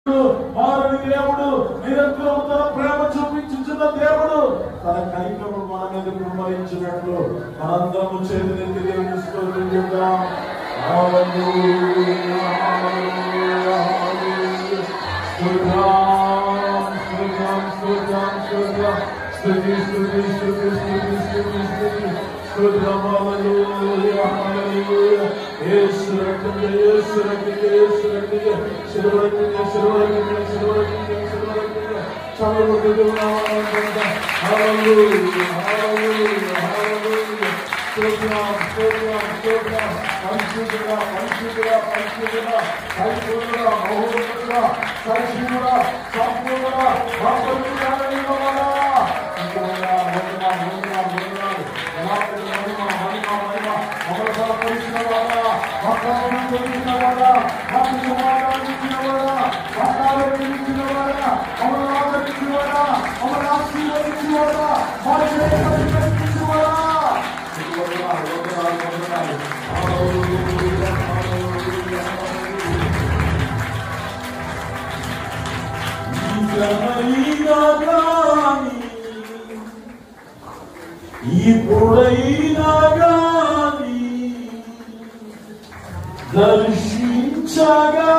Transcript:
మారని దేవుడు, నిరంతరం తన ప్రేమ చూపించుచున్న దేవుడు తన కనికరము మన మీద కుమ్మరించినట్లు మనందరము చేతులెత్తి దేవుని స్తోత్రం చేద్దాం. హల్లెలూయా, హల్లెలూయా, హల్లెలూయా. స్తోత్రం, స్తోత్రం, స్తోత్రం, స్తోత్రం. స్తుతి, స్తుతి, స్తుతి, స్తుతి, స్తుతి, స్తుతి. స్తోత్రం, హల్లెలూయా, హల్లెలూయా. యేసు రక్తమే, యేసు రక్తమే, యేసు రక్తమే. శిలువరక్తమే, శిలువరక్తమే, శిలువరక్తమే, శిలువరక్తమే. చల్లబడి దేవునామమున హల్లెలూయా, హల్లెలూయా, హల్లెలూయా. స్తోత్రం, స్తోత్రం, స్తోత్రం. పరిశుద్ధుడా, పరిశుద్ధుడా, పరిశుద్ధుడా, పరిశుద్ధుడా, మహోన్నతుడా, పరిశుద్ధుడా, సంపూర్ణుడా, భక్తుడా, నిలబడా. ఇంకనగా మహిమ, మహిమ, మహిమలు. ఎలాంటి మహిమ, మహిమ, మహిమ. మమతా పరిశుద్ధవాడా, భక్తులను తొలగించినవాడా, భక్తి సమాధానం ఇచ్చినవాడా, భక్తాలను ఇచ్చినవాడా, మమ్మల్ని ఆదరించినవాడా, మమ్మల్ని ఆశీర్వదించినవాడా, మా జీవితాన్ని కల్పించినవాడా. ఇప్పుడైనా గాని దర్శించగా